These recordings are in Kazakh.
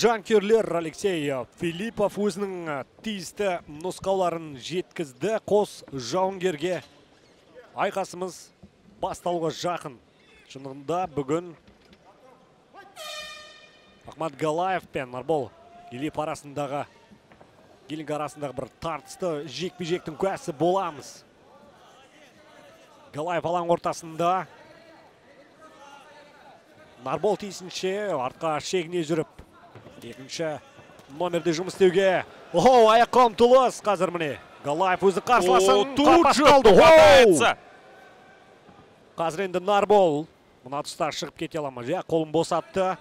жанкүйерлер, Алексей Филиппов өзінің тиісті нұсқауларын жеткізді. Қос жауынгерге айқасымыз басталуға жақын. Шынында бүгін Ахмат Галаев пен Нарбол арасындағы бір тартысты жекпе-жектің куәсі боламыз. Галаев алаң ортасында. Нарбол тиісінше артқа шегіне жүріп. Екінші номерде жұмыс істеуге. Аяққа ұмтылыс қазір міне. Галаев өзі қарсыласын қапас қалды. Қазір енді Нарбол мұна тұста шығып кете аламыз. Қолын босатты.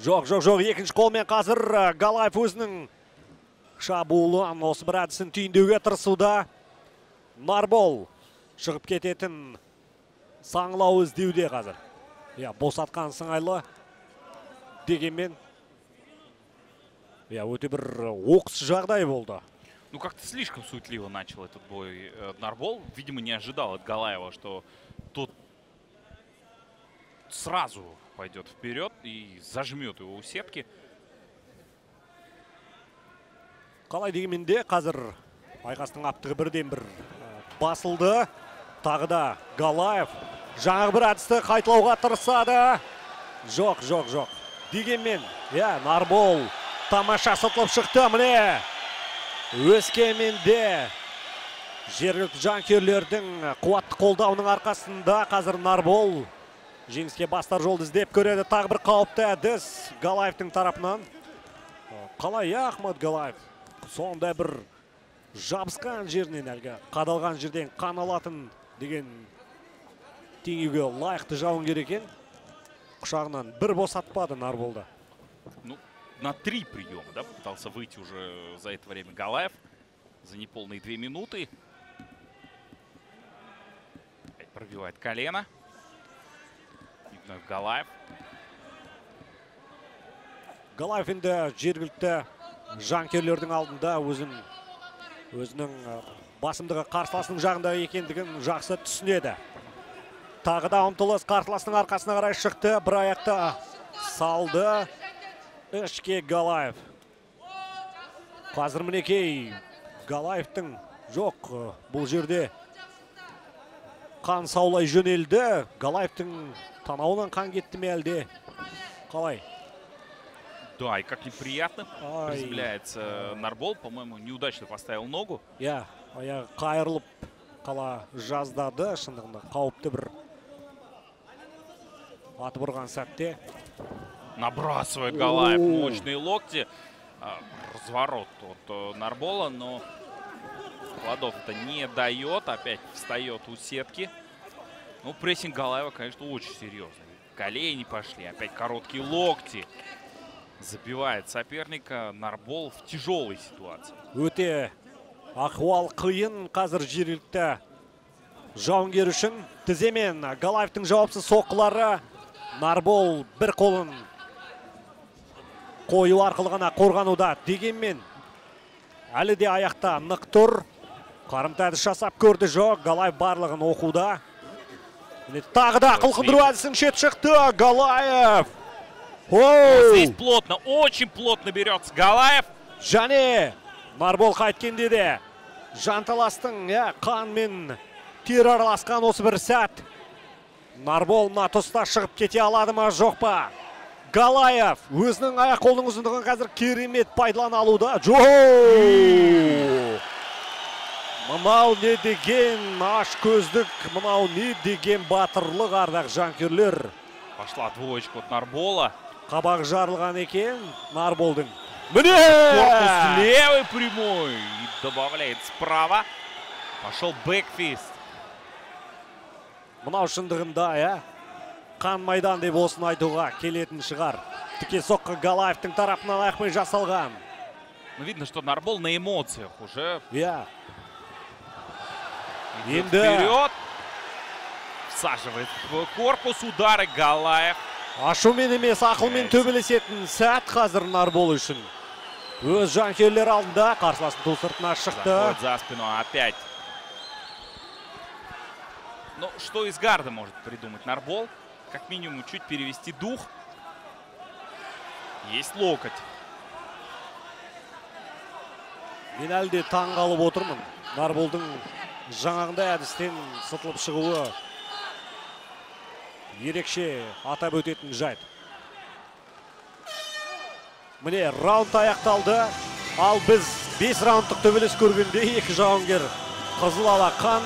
Жоқ. Екінші қолмен қазір Галаев өзінің шабуылын осы бір әдісін түйіндеуге тырысуда. Нарбол шығып кететін саңлау іздеуде қазір. Босатқан сыңайлы дегенмен өте бір оқыс жағдай болды. Ну, как-то слишком суетливо начал этот бой Нарбол. Видимо, не ожидал от Галаева, что тот сразу пойдет вперед и зажмет его у сетки. Қалай дегенмен де қазір айқастың аптығы бірден бір басылды. Тағы да Галаев жаңағы бір әдісті қайталауға тырысады. Жоқ. Дегенмен, Нарбол тамаша сытылып шықты. Міне Өскеменде жергілікті жанкүйерлердің қуатты қолдауының арқасында қазір Нарбол жеңіске бастар жолды іздеп көреді. Тағы бір қауіпті әдіс Галаевтың тарапынан. Қалай Ахмат Галаев сондай бір жабысқан жерінен, әлгі қадалған жерден қан алатын деген теңеуге лайықты жауынгер екен. Құшағынан бір босатпады Нарболда. Ну, на 3 приема, да, пытался выйти уже за это время Галаев за неполные 2 минуты. Опять пробивает колено. Галаев. Галаев енді жергілікті жанкүйерлердің алдында өзінің басымдығы қарсыласының жағында екендігін жақсы түсінеді. Тағы да ұмтылыс қарсыласының арқасына қарай шықты. Бір аяқта салды. Ішке Галаев. Қазір мінекей Галаевтың жоқ бұл жерде қан саулай жөнелді. Галаевтың танауынан қан кетті ме әлде? Қалай? Да, и как неприятно приземляется Нарбол. По-моему, неудачно поставил ногу. Аяғы қайырылып қала жаздады. Шындығында қауіпті бір атып ұрған сәтте. Набрасывает Галаев мощные локти. Разворот от Нарбола, но Ладов это не дает. Опять встает у сетки. Ну, прессинг Галаева, конечно, очень серьезный. Колени пошли, опять короткие локти. Забивает соперника. Нарбол в тяжелой ситуации. Өте ахуал қиын қазір жергілікті жауынгер үшін. Тіземен Галаевтың жауапсыз соққылары. Нарбол бір қолын қою арқылы ғана қорғануда. Дегенмен әлі де аяқта нық тұр. Қарымта әдіс жасап көрді. Жоқ, Галаев барлығын оқуда. Тағы да қылқындыру әдісін шет шықты. Галаев. Здесь плотно, очень плотно берется Галаев. Және Нарбол қайткенде де жанталастың қан мен тер араласқан осы бір сәт. Нарбол мына тұста шығып кете алады ма, жоқ па? Галаев өзінің аяқ қолының ұзындығын қазір керемет пайдалана алуда. Мынау не деген аш көздік, мынау не деген батырлық ардақ жанкүйерлер. Пошла двоечка от Нарбола. Қабақ жарылған екен Нарболдың. Корпус левый прямой. И добавляет справа. Пошел бэкфист. Мынау шындығында, қан майдан деп осын айтуға келетін шығар. Тіке соққы Галаевтың тарапынан аяқпай жасалған. Ну, видно, что Нарбол на эмоциях уже. Енді вперед. Всаживает в корпус удары Галаев. Ашумен емес, ақылмен төбелесетін сәт қазір Нарбол үшін. Өз жанкүйерлер алдында қарсыласын ту сыртына шықты. Заходит за спину опять. Ну, что из гарда может придумать Нарбол? Как минимум, чуть перевести дух. Есть локоть. Мен әлі де таң қалып отырмын. Нарболдың жаңағындай әдістен сытылып шығуы ерекше атап өтетін жайт. Міне раунд аяқталды. Ал біз 5 раундтық төбелес көргенде екі жауынгер қызыл алақан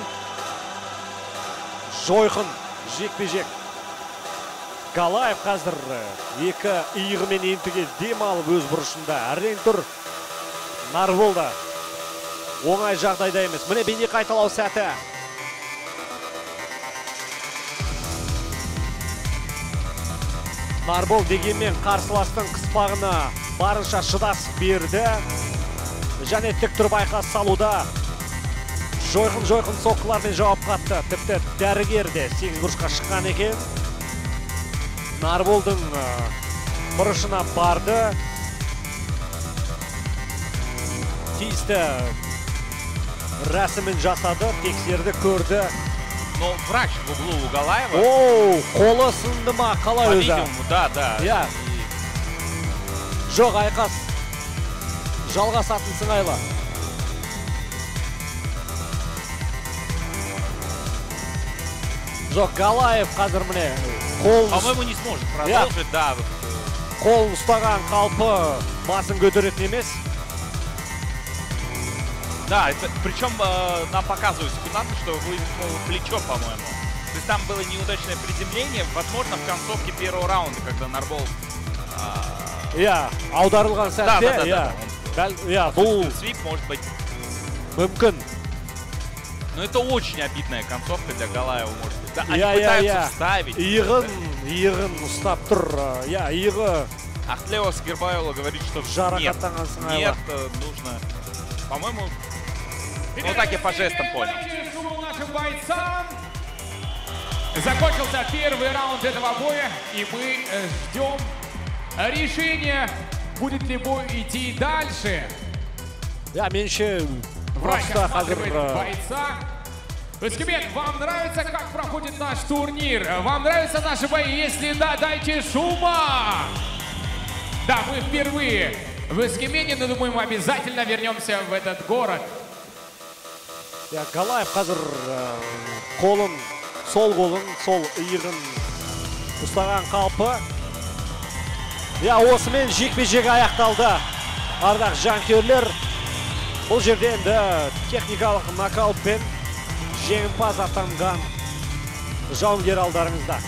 жойқын жекпе-жек. Галаев қазір екі иығымен ентіге дем алып өз бұрышында әрең тұр. Нарбол да оңай жағдайда емес. Міне бейне қайталау сәті. Нарбол дегенмен қарсыластың қыспағына барынша шыдас берді. Және тік тұрып айқас салуда жойқын соққылармен жауап қатты. Тіпті дәрігер де 8 бұрышқа шыққан екен. Нарболдың бұрышына барды. Тиісті рәсімін жасады, тексерді, көрді. Но врач в углу у Галаева. Оу, қолы сынды ма, қалай өзі? По-видимому, да. Я. Жоқ, айқас жалғасатын сыңайлы. Жоқ, Галаев қазір міне По-моему, не сможет продолжить, да. Қолын ұстаған қалпы басын көтеретін емес. Да, это, причем нам показывают спекулянты, что вывихнуло плечо, по-моему. То есть там было неудачное приземление, возможно, в концовке первого раунда, когда Нарбол... аударылған сәтте, бұл свип, может быть. Мүмкін. Но это очень обидная концовка для Галаева, может быть. Да, они пытаются вставить. Иығын ұстап тұр. Иығы... Ахтлева Скирбаева говорит, что нет, нужно... По-моему, вот так я по жестам понял. Закончился первый раунд этого боя, и мы ждем решения, будет ли бой идти дальше. Меньше Врач осматривает бойца. Выскобет, вам нравится, как проходит наш турнир? Вам нравятся наши бои? Если да, дайте шума! Да, мы впервые в Өскемене, но думаю, мы обязательно вернемся в этот город. Галаев қазір сол қолын, сол иығын ұстаған қалпы. Осымен жекпе-жек аяқталды. Ардақ жанкүйерлер, бұл жерде енді техникалық нокаутпен жеңімпаз атанған жауынгер алдарыңызда.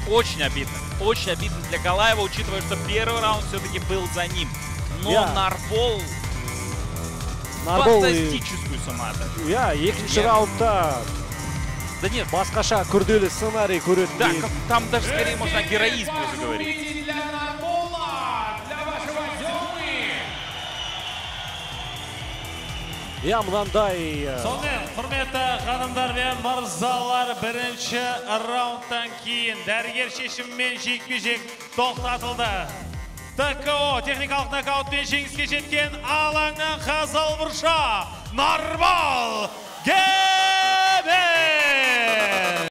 Очень обидно. Очень обидно для Галаева, учитывая, что первый раунд все-таки был за ним. Но Нарбол фантастическую сумму. Екінші раундта басқаша күрделі сценарий көреді. Да, там даже скорее можно о героизме уже говорить. Мынандай... Сонымен, құрметті қанымдар мен мырзалар, бірінші раундтан кейін дәрігер шешіммен жекпе-жек тоқтатылды. ТКО техникалық нокаутпен жеңіске жеткен алаңнан қызыл бұрыша Нарбол Гебе!